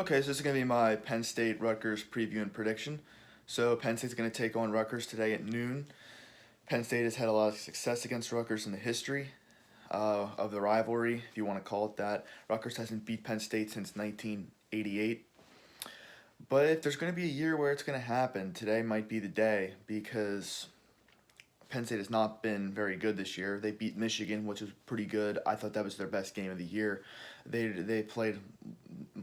Okay, so this is going to be my Penn State Rutgers preview and prediction. So Penn State's going to take on Rutgers today at noon. Penn State has had a lot of success against Rutgers in the history of the rivalry, if you want to call it that. Rutgers hasn't beat Penn State since 1988. But if there's going to be a year where it's going to happen, today might be the day because Penn State has not been very good this year. They beat Michigan, which was pretty good. I thought that was their best game of the year. They played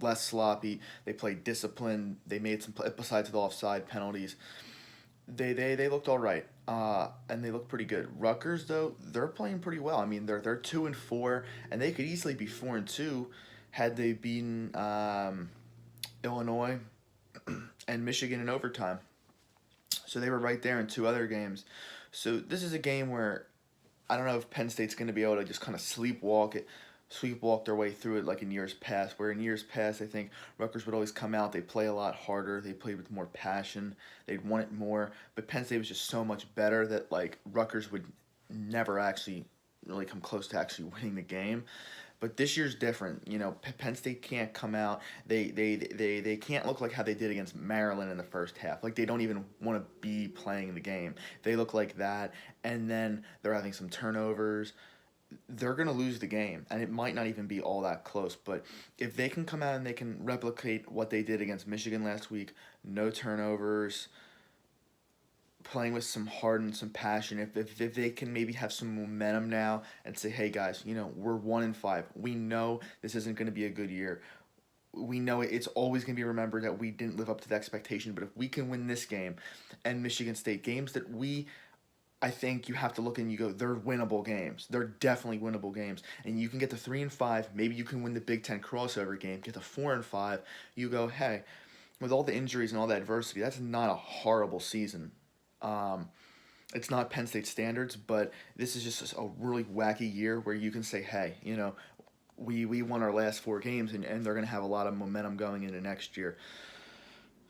less sloppy. They played disciplined. They made some besides the offside penalties. They looked all right, and they looked pretty good. Rutgers though, they're playing pretty well. I mean, they're 2-4, and they could easily be 4-2 had they beaten Illinois and Michigan in overtime. So they were right there in two other games. So this is a game where I don't know if Penn State's going to be able to just kind of sleepwalk their way through it like in years past. Where in years past, I think Rutgers would always come out. They play a lot harder. They play with more passion. They'd want it more. But Penn State was just so much better that like Rutgers would never actually really come close to actually winning the game. But this year's different. You know, Penn State can't come out. They can't look like how they did against Maryland in the first half. Like they don't even want to be playing the game. They look like that, and then they're having some turnovers. They're gonna lose the game, and it might not even be all that close. But if they can come out and they can replicate what they did against Michigan last week, no turnovers, playing with some heart and some passion. If they can maybe have some momentum now and say, hey guys, you know, we're 1-5. We know this isn't going to be a good year. We know it's always going to be remembered that we didn't live up to the expectation. But if we can win this game and Michigan State games that I think you have to look and you go, they're winnable games. They're definitely winnable games. And you can get to 3-5. Maybe you can win the Big Ten crossover game. Get to 4-5. You go, hey, with all the injuries and all the adversity, that's not a horrible season. Um, it's not Penn State standards, but this is just a really wacky year where you can say, hey, you know, we won our last four games, and they're going to have a lot of momentum going into next year.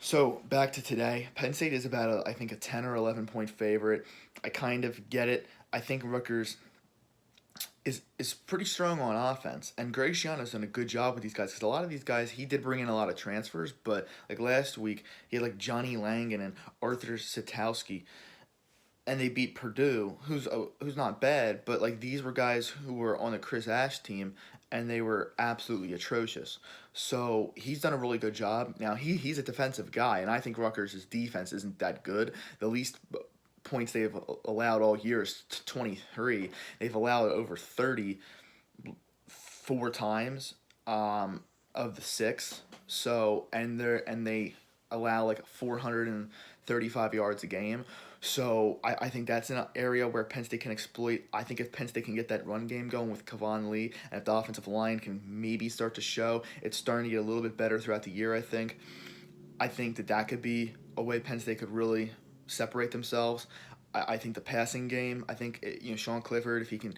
So back to today, Penn State is about I think a 10 or 11 point favorite. I kind of get it. I think Rutgers is pretty strong on offense, and Greg Schiano's done a good job with these guys because a lot of these guys he did bring in a lot of transfers, but like last week he had like Johnny Langan and Arthur Satowski, and they beat Purdue, who's not bad, but like these were guys who were on the Chris Ash team, and they were absolutely atrocious. So he's done a really good job. Now he's a defensive guy, and I think Rutgers' defense isn't that good. The least points they've allowed all year is 23. They've allowed over 30 four times of the six. So they allow like 435 yards a game. So I think that's an area where Penn State can exploit. I think if Penn State can get that run game going with Kevon Lee, and if the offensive line can maybe start to show, it's starting to get a little bit better throughout the year, I think that could be a way Penn State could really separate themselves. I think the passing game, I think, you know, Sean Clifford, if he can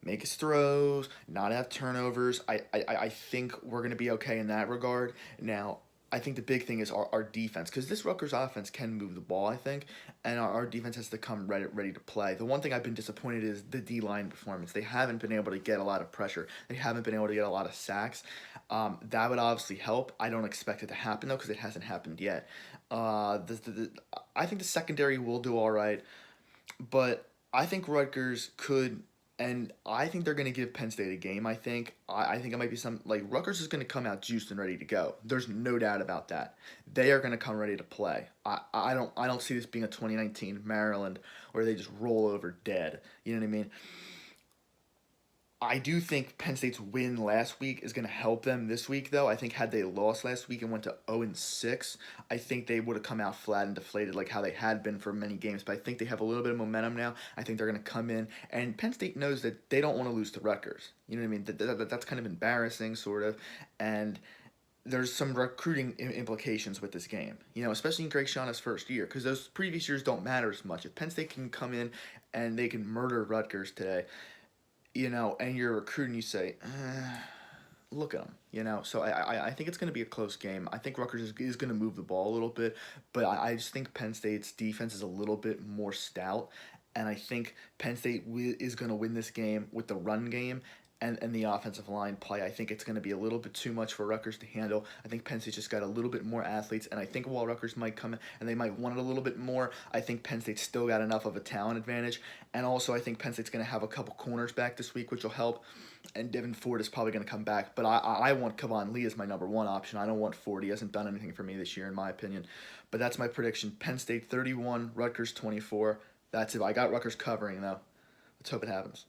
make his throws, not have turnovers, I think we're going to be okay in that regard. Now, I think the big thing is our defense, because this Rutgers offense can move the ball, I think, and our defense has to come ready to play. The one thing I've been disappointed is the D-line performance. They haven't been able to get a lot of pressure. They haven't been able to get a lot of sacks. That would obviously help. I don't expect it to happen, though, because it hasn't happened yet. I think the secondary will do all right, but I think Rutgers could, and I think they're going to give Penn State a game. I think it might be some like Rutgers is going to come out juiced and ready to go. There's no doubt about that. They are going to come ready to play. I don't see this being a 2019 Maryland where they just roll over dead. You know what I mean? I do think Penn State's win last week is going to help them this week, though. I think had they lost last week and went to 0-6, I think they would have come out flat and deflated like how they had been for many games. But I think they have a little bit of momentum now. I think they're going to come in, and Penn State knows that they don't want to lose to Rutgers. You know what I mean? That's kind of embarrassing, sort of, and there's some recruiting implications with this game, you know, especially in Greg Shaughna's first year, because those previous years don't matter as much. If Penn State can come in and they can murder Rutgers today, you know, and you're recruiting, you say, look at them, you know. So I think it's going to be a close game. I think Rutgers is going to move the ball a little bit, but I just think Penn State's defense is a little bit more stout, and I think Penn State is going to win this game with the run game and the offensive line play. I think it's going to be a little bit too much for Rutgers to handle. I think Penn State's just got a little bit more athletes, and I think while Rutgers might come in and they might want it a little bit more, I think Penn State's still got enough of a talent advantage. And also, I think Penn State's going to have a couple corners back this week, which will help. And Devin Ford is probably going to come back. But I want Kevon Lee as my number one option. I don't want Ford. He hasn't done anything for me this year, in my opinion. But that's my prediction. Penn State 31, Rutgers 24. That's it. I got Rutgers covering, though. Let's hope it happens.